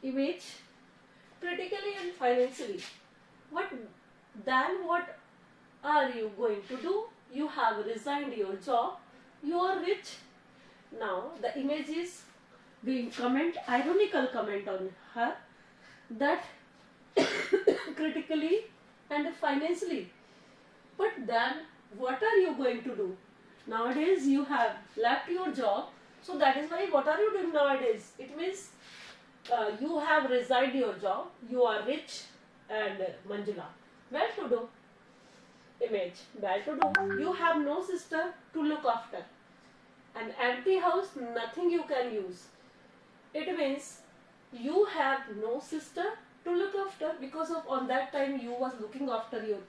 image, critically and financially. What are you going to do? You have resigned your job, you are rich. Now the image is being ironical comment on her, that critically and financially. But then what are you going to do? Nowadays you have left your job, so that is why what are you doing nowadays? It means you have resigned your job, you are rich, and Manjula, well to do. Image, well to do. You have no sister to look after. An empty house, nothing you can use. It means you have no sister to look after, because of on that time you was looking after your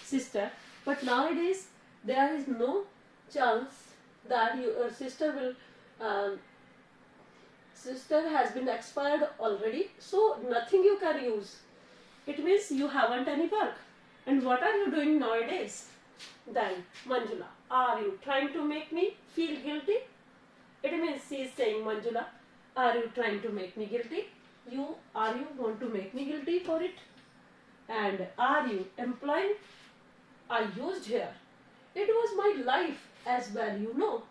sister. But nowadays there is no chance that your sister will sister has been expired already, so nothing you can use. It means you haven't any work. And what are you doing nowadays? Then Manjula, are you trying to make me feel guilty? It means she is saying, Manjula, are you trying to make me guilty? You want to make me guilty for it? And are you employing? I used here. It was my life as well, you know.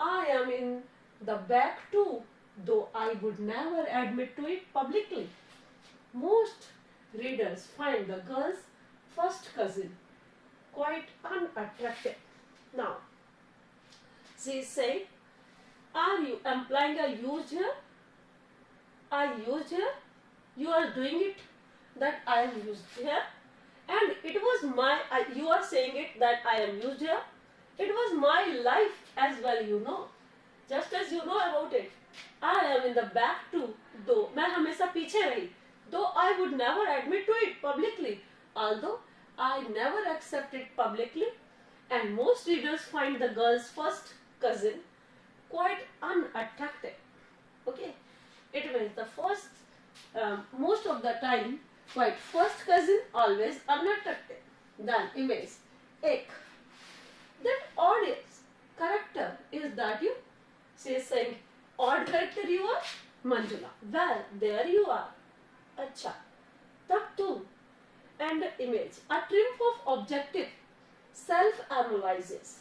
I am in the back too, though I would never admit to it publicly. Most readers find the girl's first cousin quite unattractive. Now, she is saying, are you implying I used her? I used her? You are doing it that I am used here? And it was you are saying it that I am used here? It was my life as well, you know. Just as you know about it. I am in the back too, though मैं हमेशा पीछे रही. Though I would never admit to it publicly, although I never accept it publicly, and most readers find the girl's first cousin quite unattractive. Okay, it means the first, most of the time, quite first cousin always unattractive. Then image, ek. That audience character is that you? She is saying, odd character you are? Manjula, well, there you are. Acha, tab tu. And image, a triumph of objective self-analysis.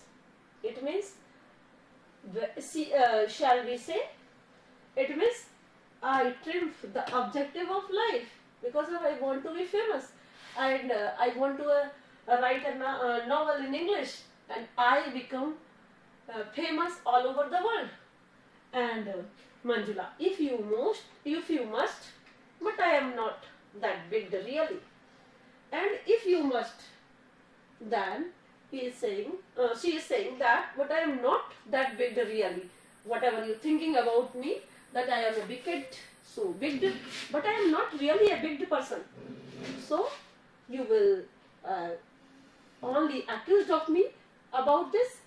It means, shall we say, it means I triumph the objective of life because of I want to be famous, and I want to write a novel in English, and I become famous all over the world. And Manjula, if you must, but I am not that big really. And if you must, then she is saying that, but I am not that big really. Whatever you thinking about me, that I am a big kid, so big, but I am not really a big person. So you will only accused of me about this,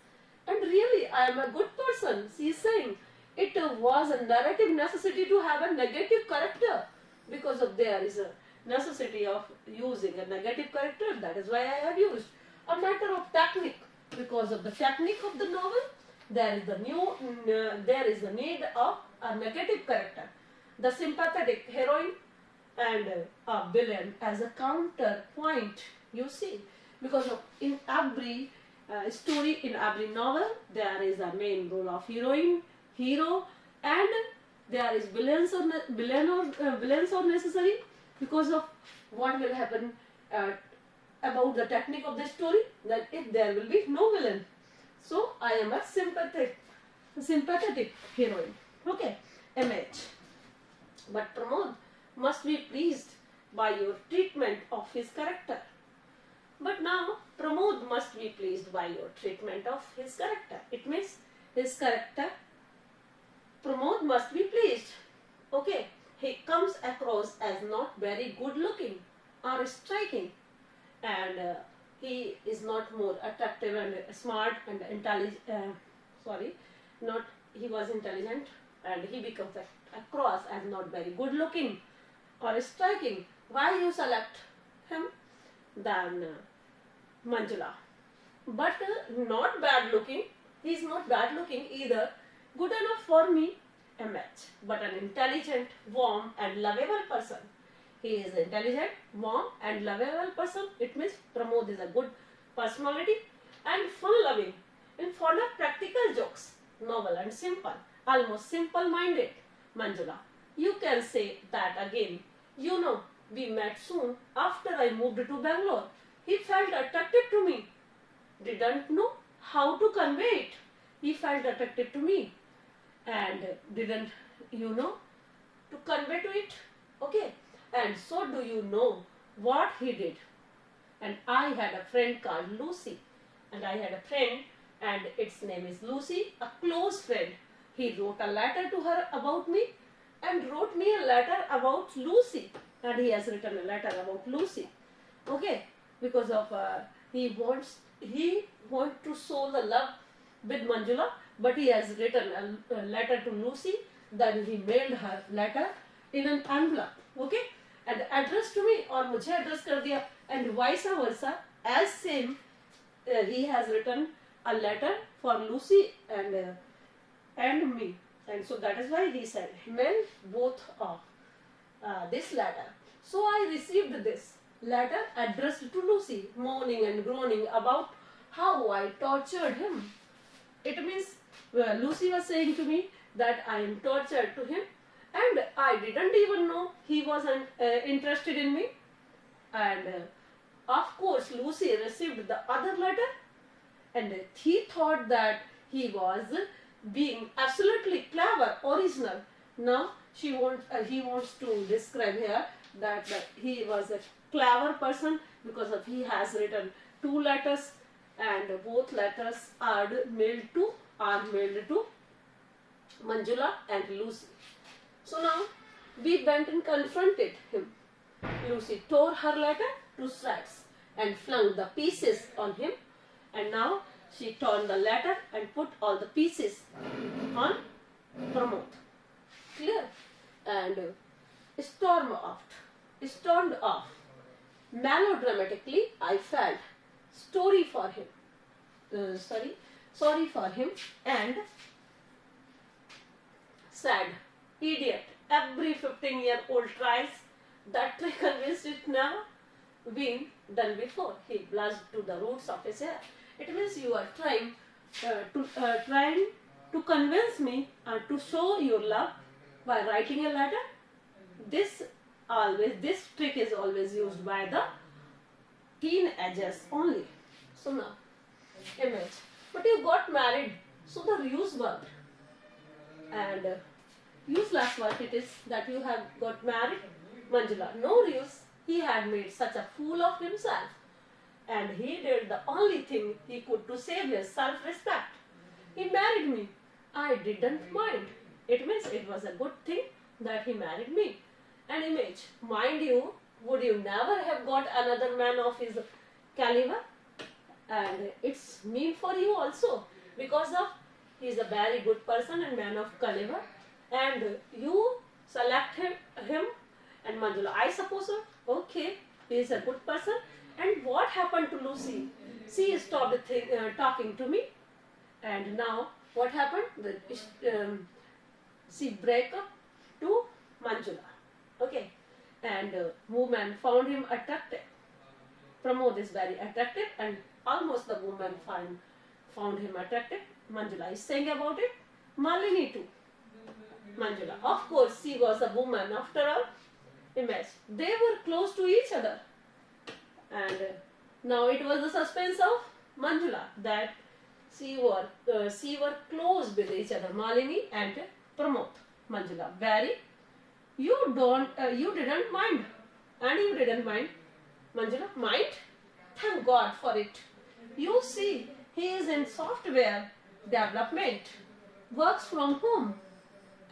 and really I am a good person. She is saying it was a narrative necessity to have a negative character, because of there is a necessity of using a negative character. That is why I have used. A matter of technique, because of the technique of the novel, there is the need of a negative character, the sympathetic heroine, and a villain as a counterpoint. You see, because of in every story, in every novel, there is a main role of heroine, hero, and there is villains or necessary, because of what will happen about the technique of the story, that if there will be no villain. So I am a sympathetic heroine. Okay, image. But Pramod must be pleased by your treatment of his character. But now Pramod must be pleased by your treatment of his character. It means his character, Pramod must be pleased. Okay, he comes across as not very good looking or striking, and he is not more attractive and smart and intelligent. He was intelligent, and he becomes across as not very good looking or striking. Why you select him? Then Manjula. But not bad looking. He is not bad looking either. Good enough for me. image, but an intelligent, warm and lovable person. He is intelligent, warm and lovable person. It means Pramod is a good personality and fun-loving and fond of practical jokes, novel and simple, almost simple-minded. Manjula, you can say that again. You know, we met soon after I moved to Bangalore. He felt attracted to me. Didn't know how to convey it. He felt attracted to me and didn't, to convey to it. Okay. And so do you know what he did? And I had a friend called Lucy. And I had a friend and its name is Lucy, a close friend. He wrote a letter to her about me and wrote me a letter about Lucy. And he has written a letter about Lucy. Okay. Because of he wants to show the love with Manjula, but he has written a letter to Lucy. Then he mailed her letter in an envelope. Okay. And addressed to me or मुझे address कर दिया, and vice versa as same he has written a letter for Lucy and me, and so that is why he said mail both of this letter. So I received this letter addressed to Lucy, moaning and groaning about how I tortured him. It means Lucy was saying to me that I am tortured to him. And I didn't even know he wasn't interested in me. And of course, Lucy received the other letter and he thought that he was being absolutely clever, original. Now he wants to describe here that he was a clever person because of he has written 2 letters and both letters are mailed to Manjula and Lucy. So now we went and confronted him. Lucy tore her letter to shreds and flung the pieces on him, and now she torn the letter and put all the pieces on Pramod. Clear? And stormed off. Melodramatically, I felt sorry for him and said, idiot, every 15-year-old tries that trick and wished it never been done before. He blushed to the roots of his hair. It means you are trying to convince me to show your love by writing a letter. This trick is always used by the teenagers only. So now, image. But you got married, so the ruse worked. And useless work it is that you have got married. Manjula, no use. He had made such a fool of himself. And he did the only thing he could to save his self-respect. He married me. I didn't mind. It means it was a good thing that he married me. An image. Mind you, would you never have got another man of his caliber? And it's mean for you also. Because of he is a very good person and man of caliber. And you select him and Manjula, I suppose so. Okay, he is a good person. And what happened to Lucy? She stopped talking to me. And now what happened? She break up to Manjula. Okay. And woman found him attractive. Pramod is very attractive and almost the woman found him attractive. Manjula is saying about it. Malini too. Manjula. Of course, she was a woman after all. Image. They were close to each other. And now it was the suspense of Manjula that she were close with each other. Malini and Pramod. Manjula. Very. You didn't mind. And you didn't mind. Manjula. Mind? Thank God for it. You see, he is in software development. Works from home.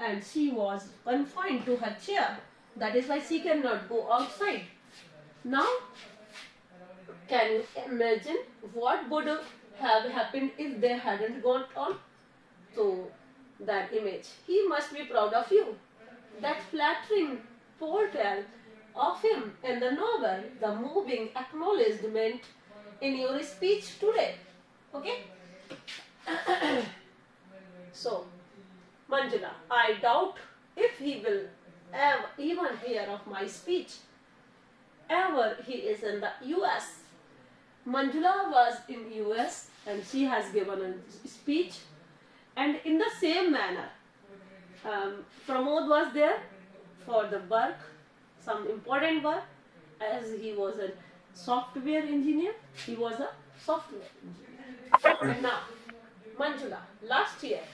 And she was confined to her chair. That is why she cannot go outside. Now, can you imagine what would have happened if they hadn't gone on? So, that image. He must be proud of you. That flattering portrayal of him in the novel, the moving acknowledgement in your speech today. Okay? So, Manjula, I doubt if he will ever even hear of my speech. Ever he is in the US. Manjula was in US and she has given a speech, and in the same manner Pramod was there for the work, some important work, as he was a software engineer. He was a software engineer. And now Manjula, last year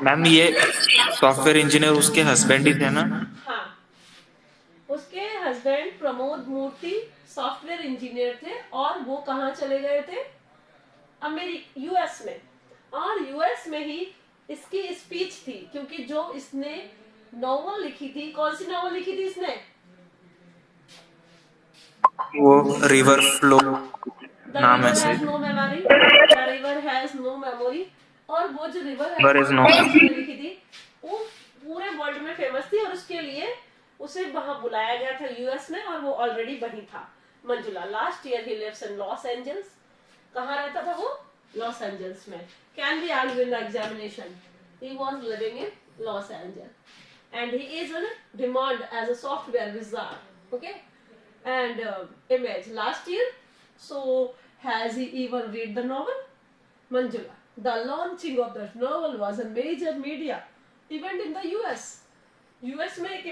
ma'am ये software engineer उसके husband ही थे ना? हाँ, उसके husband Pramod मूर्ति software engineer थे और वो कहाँ चले गए थे? यूएस में। और यूएस में ही इसकी स्पीच थी, क्योंकि जो इसने नॉवल लिखी थी, कौन सी नॉवल लिखी थी इसने? वो रिवर फ्लो नाम है से। No memory, the river has no memory. और वो जो रिवर हैज नो मेमोरी लिखी थी वो पूरे वर्ल्ड में फेमस थी, और उसके लिए उसे वहां बुलाया गया था यूएस में, और वो ऑलरेडी वही था। मंजुला, लास्ट ईयर ही लिव्स इन लॉस एंजल्स। कहाँ रहता था वो? लॉस एंजल्स में। Can be asked in the examination. He was living in Los Angeles and he is in demand as a software wizard. Okay, and image last year. So has he even read the novel? Manjula, the launching of the novel was a major media event in the US. US में एक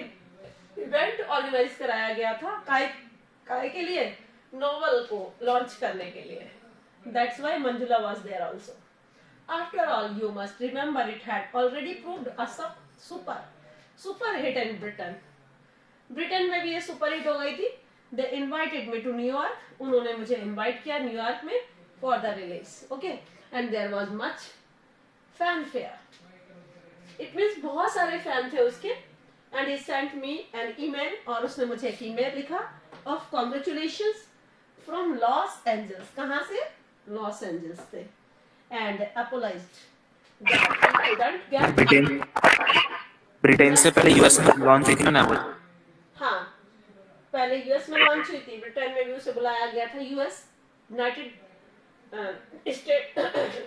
event organise कराया गया था काय के लिए? Novel को launch करने के लिए। That's why Manjula was there also. After all, you must remember it had already proved a super hit in Britain. Britain में भी ये सुपर हिट हो गई थी। They invited me to New York. उन्होंने मुझे इनवाइट किया न्यूयॉर्क में for the release. Okay, and there was much fanfare. It means बहुत सारे फैन थे उसके। And he sent me an email, और उसने मुझे एक ईमेल लिखा of congratulations from Los Angeles. कहाँ से? लॉस एंजल्स से। And apologized that he couldn't get Britain से पहले यूएस में लॉन्च हुई थी ना वो। हाँ, पहले यूएस में लॉन्च हुई थी, ब्रिटेन में भी उसे बुलाया गया था यूएस यूनाइटेड स्टेट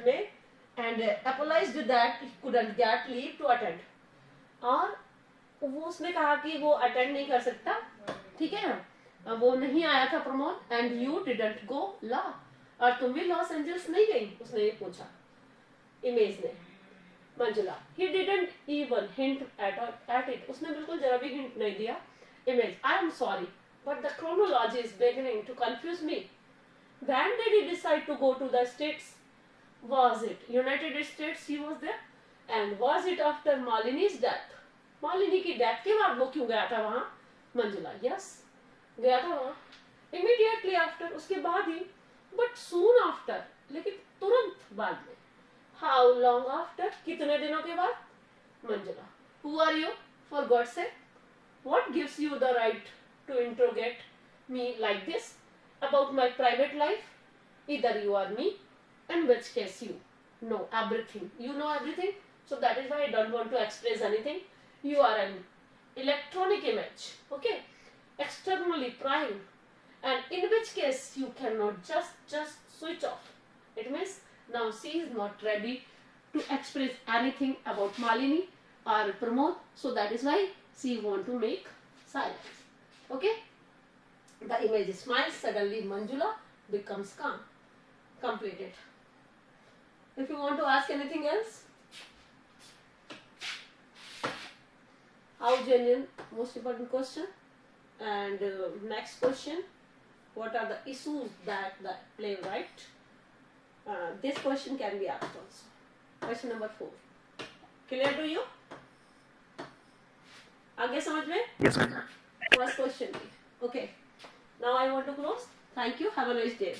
में, and apologised that he couldn't get leave to attend. और वो उसने कहा कि वो अटेंड नहीं कर सकता, ठीक है, वो नहीं आया था Pramod, and you didn't go ला, और तुम भी लॉस एंजल्स नहीं गई, उसने ये पूछा इमेज ने। Manjula, he didn't even hint at it. उसने बिल्कुल जरा भी हिंट नहीं दिया। Image, I am sorry, but the chronology is beginning to confuse me. When did he decide to go to the States? Was it United States he was there? And was it after Malini's death? Malini की death के बाद वो क्यों गया था वहाँ? Manjula, yes, गया था वहाँ। Immediately after, उसके बाद ही, but soon after, लेकिन तुरंत बाद में। How long after? कितने दिनों के बाद? Manjula, who are you? For God's sake, what gives you the right to interrogate me like this about my private life? Either you are me, in which case you know everything. You know everything, so that is why I don't want to express anything. You are an electronic image, okay, externally primed, and in which case you cannot just switch off. It means now she is not ready to express anything about Malini or Pramod, so that is why she want to make silence. Okay, the image smiles. Suddenly Manjula becomes calm. Completed. If you want to ask anything else, how genuine, most important question. And next question, what are the issues that the playwright? This question can be asked also. Question number 4. Clear to you? आगे समझ में? Yes, ma'am. First question. Okay. Now I want to close. Thank you. Have a nice day.